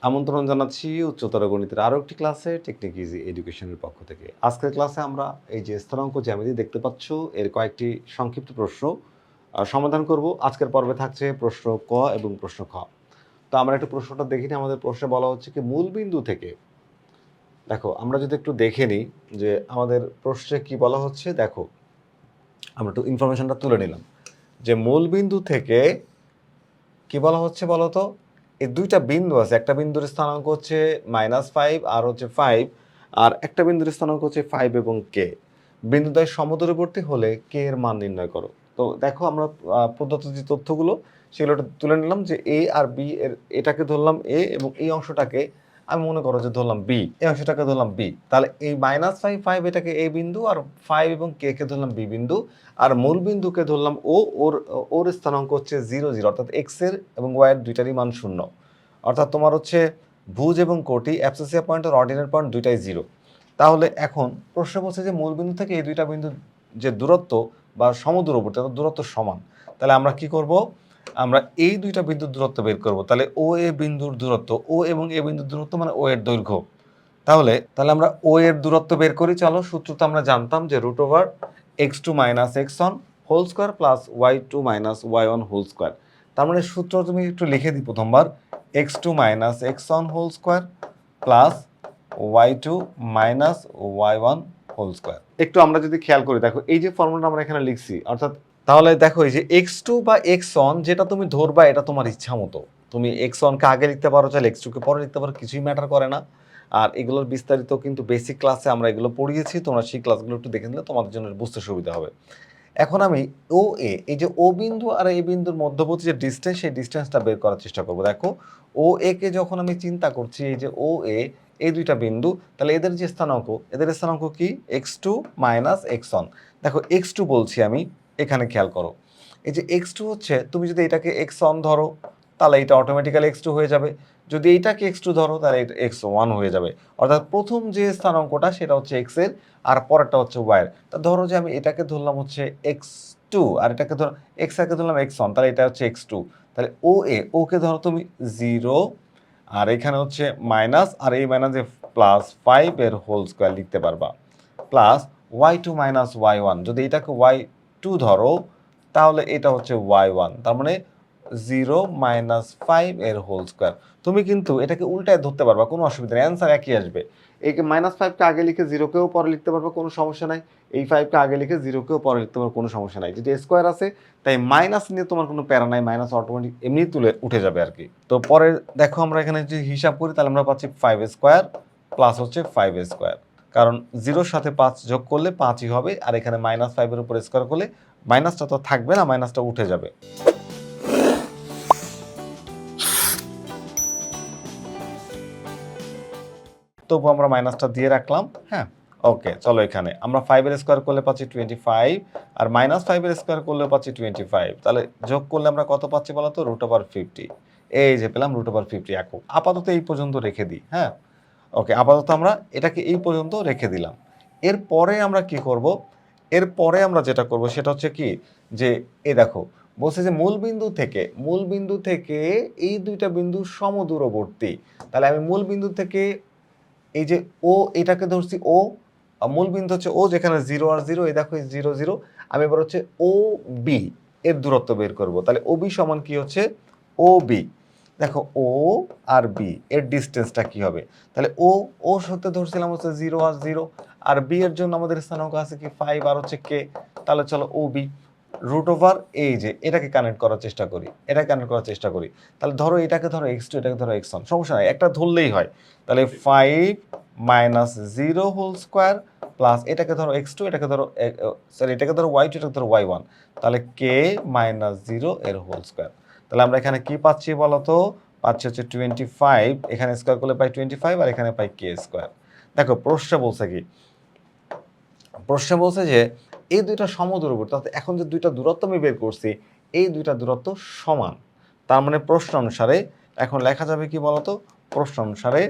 আমন্ত্রণ জানাচ্ছি উচ্চতর গণিতের আরও একটি ক্লাসে টেকনিক ইজি এডুকেশনের পক্ষ থেকে। আজকের ক্লাসে আমরা এই যে স্থানাঙ্ক জ্যামিতি দেখতে পাচ্ছ এর কয়েকটি সংক্ষিপ্ত প্রশ্ন সমাধান করব। আজকের পর্বে থাকছে প্রশ্ন ক এবং প্রশ্ন খ। তো আমরা একটু প্রশ্নটা দেখি নিই। আমাদের প্রশ্নে বলা হচ্ছে কি মূলবিন্দু থেকে, দেখো আমরা যদি একটু দেখে নিই যে আমাদের প্রশ্নে কি বলা হচ্ছে। দেখো আমরা একটু ইনফরমেশনটা তুলে নিলাম যে মূলবিন্দু থেকে কি বলা হচ্ছে বলো তো। এই দুইটা বিন্দু আছে, একটা বিন্দুর স্থানাঙ্ক হচ্ছে -5 আর হচ্ছে 5, আর একটা বিন্দুর স্থানাঙ্ক হচ্ছে 5 এবং কে। বিন্দুদ্বয় সমদূরবর্তী হলে কে এর মান নির্ণয় করো। তো দেখো আমরা প্রদত্ত যে তথ্যগুলো সেগুলো তুলে নিলাম যে এ আর বি এর, এটাকে ধরলাম এ এবং এই অংশটাকে আমি মনে করো যে ধরলাম বি, এই অংশটাকে ধরলাম বি। তাহলে এই -5 এটাকে এ বিন্দু, আর 5 এবং কে কে ধরলাম বি বিন্দু, আর মূল বিন্দুকে ধরলাম ও, ওর স্থানাঙ্ক হচ্ছে 0 0, অর্থাৎ এক্স এর এবং ওয়াই এর দুইটারই মান 0। অর্থাৎ তোমার হচ্ছে ভুজ এবং কোটি অ্যাবসিসিয়া পয়েন্ট আর অর্ডিনারি পয়েন্ট দুইটাই 0। তাহলে এখন প্রশ্ন বলছে যে মূল বিন্দু থেকে এই দুইটা বিন্দু যে দূরত্ব বা সমদূরবর্তী, অর্থাৎ দূরত্ব সমান। তাহলে আমরা কি করব, আমরা এই দুইটা বিন্দুর দূরত্ব বের করব। তাহলে ও এ বিন্দুর দূরত্ব, ও এবং এ বিন্দুর দূরত্ব মানে ও এর দৈর্ঘ্য। তাহলে আমরা ও এর দূরত্ব বের করি। চলো, সূত্র তো আমরা জানতাম যে √x2 - x1 whole square plus y2 - y1 whole square. তার মানে সূত্র তুমি একটু লিখে দিই প্রথমবার, x2 - x1 whole square plus y2 - y1 whole square. একটু আমরা যদি খেয়াল করি, দেখো এই যে ফর্মুলাটা আমরা এখানে লিখছি, অর্থাৎ তাহলে দেখো এই যে x2 বা x1 যেটা তুমি ধরবা এটা তোমার ইচ্ছা মতো। তুমি x1 কে আগে লিখতে পারো, চাইলে x2 কে পরে লিখতে পারো, কিছুই ম্যাটার করে না। আর এগুলোর বিস্তারিত কিন্তু বেসিক ক্লাসে আমরা এগুলো পড়িয়েছি, তোমরা সেই ক্লাসগুলো একটু দেখে নিলে তোমাদের জন্য বুঝতে সুবিধা হবে। এখন আমি ও এ, এই যে ও বিন্দু আর এই বিন্দুর মধ্যবর্তী যে ডিসটেন্স, সেই ডিসটেন্সটা বের করার চেষ্টা করব। দেখো ও এ কে যখন আমি চিন্তা করছি, এই যে ও এ, এই দুইটা বিন্দু, তাহলে এদের যে স্থানাঙ্ক, এদের স্থানাঙ্ক কি x2 - x1। দেখো x2 বলছি আমি, এখানে খেয়াল করো এই যে x2 হচ্ছে, তুমি যদি এটাকে x1 ধরো তাহলে এটা অটোমেটিক্যালি x2 হয়ে যাবে। যদি এইটাকে x2 ধরো তাহলে এটা x1 হয়ে যাবে। অর্থাৎ প্রথম যে স্থানাঙ্কটা সেটা হচ্ছে x এর, আর পরেরটা হচ্ছে y এর। তা ধরো যে আমি এটাকে ধরলাম হচ্ছে x2, আর এটাকে ধর x একে ধরলাম x1, তাহলে এটা হচ্ছে x2। তাহলে ও এ, ওকে ধরো তুমি 0, আর এখানে হচ্ছে মাইনাস, আর এই মাইনাসে +5 এর হোল স্কোয়ার লিখতে পারবা, প্লাস y2 - y1। যদি এটাকে y2 ধরো তাহলে এটা হচ্ছে y1, তার মানে 0 - 5 এর হোল স্কোয়ার। তুমি কিন্তু এটাকে উল্টায় ধরতে পারবা, কোনো অসুবিধা নেই, অ্যান্সার একই আসবে। এই -5কে আগে লিখে 0কেও পরে লিখতে পারবা, কোনো সমস্যা নাই। এই 5কে আগে লিখে 0কেও পরে লিখতে পারবা, কোনো সমস্যা নাই। যেটা স্কোয়ার আছে তাই মাইনাস নিয়ে তোমার কোনো প্যারা নাই, মাইনাস অটোমেটিক এমনি তুলে উঠে যাবে আর কি। তো পরে দেখো আমরা এখানে যদি হিসাব করি তাহলে আমরা পাচ্ছি 5 স্কোয়ার প্লাস হচ্ছে 5 স্কোয়ার, কারণ 0-র সাথে 5 যোগ করলে 5ই হবে, আর এখানে -5 এর উপর স্কোয়ার করলে মাইনাসটা তো থাকবে না, মাইনাসটা উঠে যাবে। তবু আমরা মাইনাসটা দিয়ে রাখলাম। হ্যাঁ, ওকে, চলো এখানে আমরা 5 এর স্কোয়ার করলে পাচ্ছি 25, আর -5 এর স্কোয়ার করলে পাচ্ছি 25। তাহলে যোগ করলে আমরা কত পাচ্ছি বলো তো, √50। এই যে পেলাম √50 একক। আপাতত এই পর্যন্ত রেখে দিই। হ্যাঁ, ওকে, আপাতত আমরা এটাকে এই পর্যন্ত রেখে দিলাম। এরপরে আমরা কি করব, এরপরে আমরা যেটা করব সেটা হচ্ছে কি, যে এই দেখো বলছে যে মূল বিন্দু থেকে এই দুইটা বিন্দু সমদূরবর্তী। তাহলে আমি মূল বিন্দু থেকে এই যে ও, এটাকে ধরছি ও, মূল বিন্দু হচ্ছে ও, যেখানে 0 আর 0, এই দেখো 0 0। আমি এবার হচ্ছে ও বি এর দূরত্ব বের করব। তাহলে ও বি সমান কি হচ্ছে, ও বি, দেখো ও আর বি এর ডিসটেন্সটা কি হবে। তাহলে ও সত্যি ধরছিলাম হচ্ছে 0 আর 0, আর বি এর জন্য আমাদের স্থানাঙ্ক আছে কি 5 আর হচ্ছে কে। তাহলে চলো ও বি √ এই যে এটাকে কানেক্ট করার চেষ্টা করি, এটাকে কানেক্ট করার চেষ্টা করি। তাহলে ধরো এটাকে ধরো x2, এটাকে ধরো x1, সমস্যা নাই, একটা ধরলেই হয়। তাহলে 5 - 0 হোল স্কোয়ার প্লাস এটাকে ধরো x2, এটাকে ধরো সরি এটাকে ধরো y2, এটাকে ধরো y1, তাহলে k - 0 এর হোল স্কোয়ার। তাহলে আমরা এখানে কি পাচ্ছি বলতো, পাচ্ছি হচ্ছে 25, এখানে স্কোয়ার করলে পাই 25, আর এখানে পাই k স্কোয়ার। দেখো প্রশ্নে বলছে কি, প্রশ্নে বলছে যে এই দুইটা সমদূরবর্তী, অর্থাৎ এখন যে দুইটা দূরত্ব আমি বের করছি এই দুইটা দূরত্ব সমান। তার মানে প্রশ্ন অনুসারে এখন লেখা যাবে কি বলতো, প্রশ্নানুসারে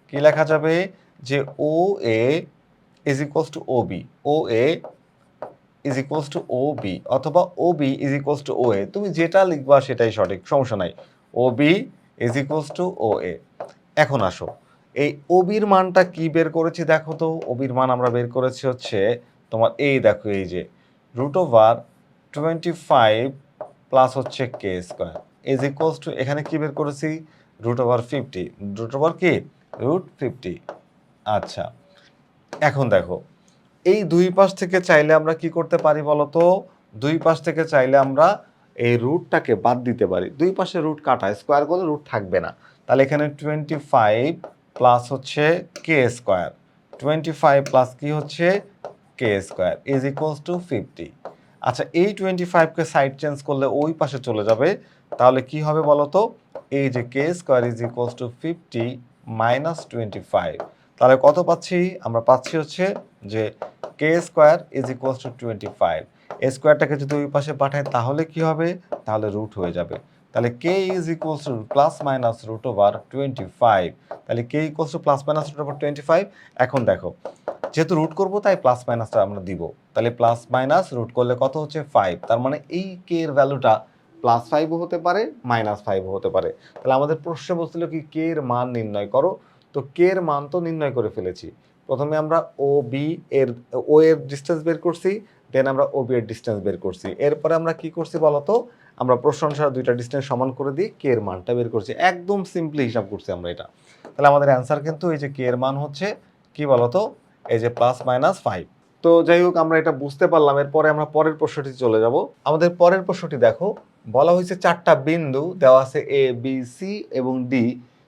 কি লেখা যাবে, যে O A is equals to O B, O A is equals to O B অথবা O B is equals to O A, তুমি যেটা লিখবা সেটাই সঠিক, সমস্যা নাই। O B is equals to O A. এখন আসো, এই ওবির মানটা কি বের করেছি দেখো তো। ওবির মান আমরা বের করেছি হচ্ছে তোমার এই দেখো, এই যে √25 প্লাস হচ্ছে কে স্কোয়ার ইজ ইকুয়ালস টু, এখানে কি বের করেছি √50, কি √50। আচ্ছা, এখন দেখো এই দুই পাশ থেকে চাইলে আমরা কি করতে পারি বলো তো। দুই পাশ থেকে চাইলে আমরা এই রুটটাকে বাদ দিতে পারি। দুই পাশে রুট কাটা, স্কোয়ার করলে রুট থাকবে না। তাহলে এখানে 25 প্লাস হচ্ছে কে স্কোয়ার, 25 প্লাস কি হচ্ছে কে স্কোয়ার ইজ ইকুয়ালস টু 50। আচ্ছা, এই 25কে সাইড চেঞ্জ করলে ওই পাশে চলে যাবে। তাহলে কি হবে বলো তো, এই যে K square is equals to 50 minus 25। তাহলে কত পাচ্ছি আমরা? পাচ্ছি হচ্ছে যে K square is equals to 25। এই স্কোয়ারটাকে যদি ওই পাশে পাঠায় তাহলে কি হবে? তাহলে রুট হয়ে যাবে। তাহলে K is equals to plus minus √25। তাহলে K equals to plus minus √25। এখন দেখো, যেহেতু রুট করবো তাই প্লাস মাইনাসটা আমরা দিব। তাহলে প্লাস মাইনাস রুট করলে কত হচ্ছে 5। তার মানে এই কে এর ভ্যালুটা +5ও হতে পারে -5ও হতে পারে। তাহলে আমাদের প্রশ্ন বলছিল কি কে এর মান নির্ণয় করো। তো কে এর মান তো নির্ণয় করে ফেলেছি। প্রথমে আমরা ও এর ডিসটেন্স বের করছি, দেন আমরা ও বি এর ডিসটেন্স বের করছি। এরপরে আমরা কি করছি বলতো, আমরা প্রশ্ন অনুসারে দুইটা ডিসটেন্স সমান করে দিয়ে কে এর মানটা বের করছি। একদম সিম্পলি হিসাব করছি আমরা এটা। তাহলে আমাদের অ্যান্সার কিন্তু এই যে কে এর মান হচ্ছে কি বলতো, এই যে +-5। তো যাই হোক, আমরা এটা বুঝতে পারলাম। এরপরে আমরা পরের প্রশ্নটি চলে যাব। আমাদের পরের প্রশ্নটি দেখো, বলা হয়েছে 4টা বিন্দু দেওয়া আছে এ বি সি এবং ডি,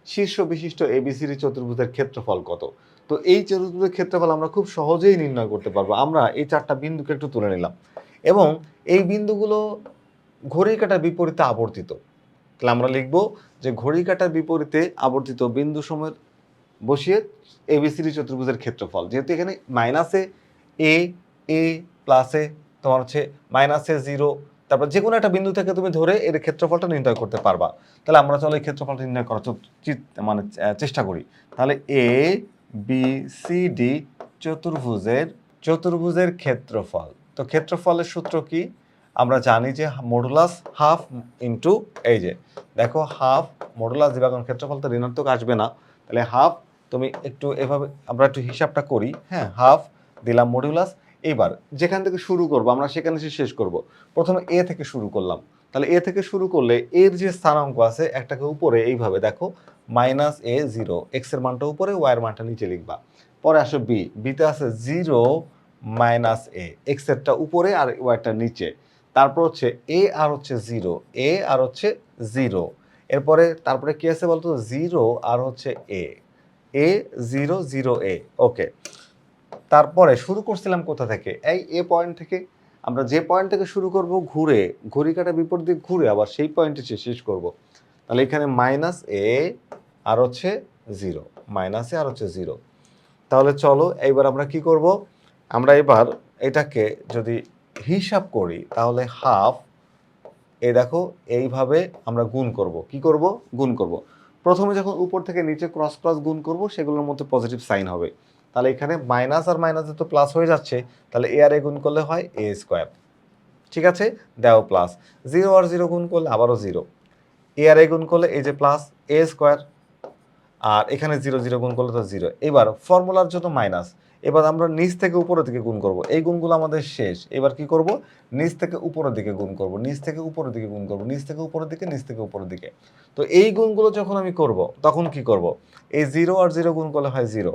শীর্ষ বিশিষ্ট এবিসিডি চতুর্ভুজের ক্ষেত্রফল কত। তো এই চতুর্ভুজের ক্ষেত্রফল আমরা খুব সহজেই নির্ণয় করতে পারবো। আমরা এই 4টা বিন্দুকে একটু তুলে নিলাম এবং এই বিন্দুগুলো ঘড়ির কাঁটার বিপরীতে আবর্তিত। তাহলে আমরা লিখব যে ঘড়ির কাঁটার বিপরীতে আবর্তিত বিন্দু সময়ের বসিয়ে এবিসিডি চতুর্ভুজের ক্ষেত্রফল। যেহেতু এখানে মাইনাসে এ এ প্লাসে তোমার হচ্ছে মাইনাসে 0, তারপর যে কোনো একটা বিন্দু থেকে তুমি ধরে এর ক্ষেত্রফলটা নির্ণয় করতে পারবা। তাহলে আমরা চলো এই ক্ষেত্রফলটা নির্ণয় করার মানে চেষ্টা করি। তাহলে এ বি সি ডি চতুর্ভুজের ক্ষেত্রফল। তো ক্ষেত্রফলের সূত্র কি? আমরা জানি যে মডুলাস হাফ ইন্টু, এই যে দেখো হাফ মডুলাস দিবা, কারণ ক্ষেত্রফল তো ঋণাত্মক আসবে না। তাহলে হাফ, তুমি একটু এভাবে আমরা একটু হিসাবটা করি। হ্যাঁ, হাফ দিলাম মডুলাস। এইবার যেখান থেকে শুরু করবো আমরা সেখানে এসে শেষ করব। প্রথমে এ থেকে শুরু করলাম। তাহলে এ থেকে শুরু করলে এর যে স্থানাঙ্ক আছে একটাকে উপরে এইভাবে দেখো -a0, এক্স এর মানটা উপরে, ওয়াই এর মানটা নিচে লিখবা। পরে আসো বি, বিতে আছে 0 - a, এক্স এরটা উপরে আর ওয়াইটা নিচে। তারপর হচ্ছে এ আর হচ্ছে 0, এ আর হচ্ছে 0। এরপরে তারপরে কি আছে বলতো, 0 আর হচ্ছে এ 0 0 এ। ওকে, তারপরে শুরু করছিলাম কোথা থেকে? এই এ পয়েন্ট থেকে। আমরা যে পয়েন্ট থেকে শুরু করব ঘুরে, ঘড়ি কাঁটা বিপরীত দিক ঘুরে আবার সেই পয়েন্টে শেষ করব। তাহলে এখানে -a আর হচ্ছে 0, -a আর হচ্ছে 0। তাহলে চলো এইবার আমরা কি করব, আমরা এবার এটাকে যদি হিসাব করি তাহলে হাফ, এই দেখো এইভাবে আমরা গুণ করব। কি করব? গুণ করব। প্রথমে যখন উপর থেকে নিচে ক্রস ক্রস গুণ করব সেগুলোর মধ্যে পজিটিভ সাইন হবে। তাহলে এখানে মাইনাস আর মাইনাসে তো প্লাস হয়ে যাচ্ছে। তাহলে এ আর এ গুণ করলে হয় এ স্কোয়ার। ঠিক আছে, দেও প্লাস 0 আর 0 গুণ করলে আবারও 0, এ আর এ গুণ করলে এই যে প্লাস এ স্কোয়ার, আর এখানে 0 0 গুণ করলে তো 0। এবার ফর্মুলার জন্য মাইনাস। এবার আমরা নিচ থেকে উপরের দিকে গুণ করব। এই গুণগুলো আমাদের শেষ। এবার কি করব? নিচ থেকে উপরের দিকে গুণ করব, নিচ থেকে উপরের দিকে গুণ করব, নিচ থেকে উপরের দিকে, নিচ থেকে উপরের দিকে। তো এই গুণগুলো যখন আমি করব তখন কি করব? এই 0 আর 0 গুণ করলে হয় 0।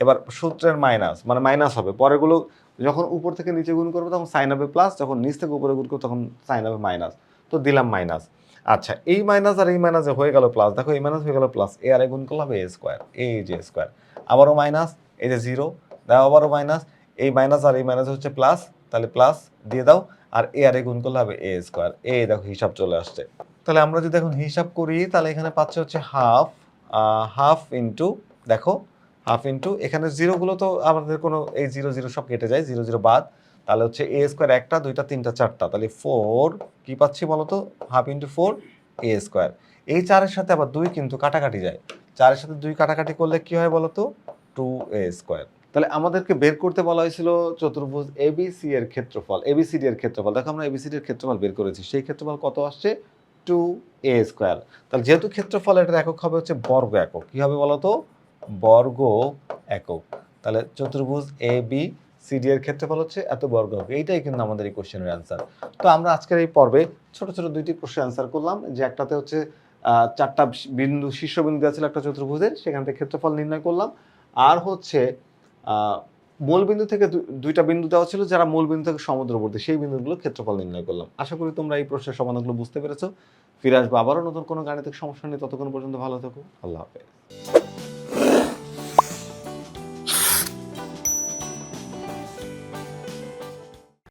এবার সূত্রের মাইনাস মানে মাইনাস হবে। পরেরগুলো যখন উপর থেকে নিচে গুণ করবো তখন সাইন হবে প্লাস, যখন নিচ থেকে উপরে গুণ করবো তখন সাইন হবে মাইনাস। তো দিলাম মাইনাস। আচ্ছা, এই মাইনাস আর এই মাইনাস হয়ে গেল প্লাস। দেখো এই মাইনাস হয়ে গেল প্লাস, এ আর এ গুণ করলে হবে এ স্কোয়ার, এই যে স্কোয়ার। আবারও মাইনাস, এই যে 0, দাও আবারও মাইনাস, এই মাইনাস আর এই মাইনাস হচ্ছে প্লাস, তাহলে প্লাস দিয়ে দাও, আর এ আর এ গুণ করলে হবে এ স্কোয়ার। এই দেখো হিসাব চলে আসছে। তাহলে আমরা যদি এখন হিসাব করি তাহলে এখানে পাচ্ছে হচ্ছে হাফ ইন্টু, দেখো হাফ ইন্টু এখানে জিরোগুলো তো আমাদের কোনো, এই 0 0 সব কেটে যায়, 0 0 বাদ। তাহলে হচ্ছে এ স্কোয়ার 1টা 2টা 3টা 4টা, তাহলে 4 কি পাচ্ছি বলতো, হাফ ইন্টু 4 এ স্কোয়ার। এই 4-এর সাথে আবার 2 কিন্তু কাটাকাটি যায়, 4-এর সাথে 2 কাটাকাটি করলে কি হয় বলতো, 2a স্কোয়ার। তাহলে আমাদেরকে বের করতে বলা হয়েছিল চতুর্ভুজ এবিসি এর ক্ষেত্রফল, এবিসিডি এর ক্ষেত্রফল। দেখো আমরা এবিসিডি এর ক্ষেত্রফল বের করেছি, সেই ক্ষেত্রফল কত আসছে? 2a²। তাহলে যেহেতু ক্ষেত্রফল, এটার একক হবে হচ্ছে বর্গ একক। কি হবে বলো তো? বর্গ একক। তাহলে চতুর্ভুজ এবিসিডি এর ক্ষেত্রফল হচ্ছে এত বর্গ একক। এইটাই কিন্তু আমাদের এই কোশ্চেনের অ্যান্সার। তো আমরা আজকের এই পর্বে ছোট ছোট দুইটি প্রশ্ন অ্যান্সার করলাম, যে একটাতে হচ্ছে 4টা বিন্দু, শীর্ষবিন্দু দেওয়া ছিল একটা চতুর্ভুজের, সেখান থেকে ক্ষেত্রফল নির্ণয় করলাম। আর হচ্ছে মূলবিন্দু থেকে দুইটা বিন্দু দেওয়া ছিল, যারা মূলবিন্দু থেকে সমুদ্রবর্তী, সেই বিন্দুগুলো ক্ষেত্রফল নির্ণয় করলাম। আশা করি তোমরা এই প্রশ্নের সমাধানগুলো বুঝতে পেরেছো। ফিরে আসবো আবারও নতুন কোনো গাণিতিক সমস্যা নিয়ে। ততক্ষণ পর্যন্ত ভালো থেকো। আল্লাহ হাফেজ।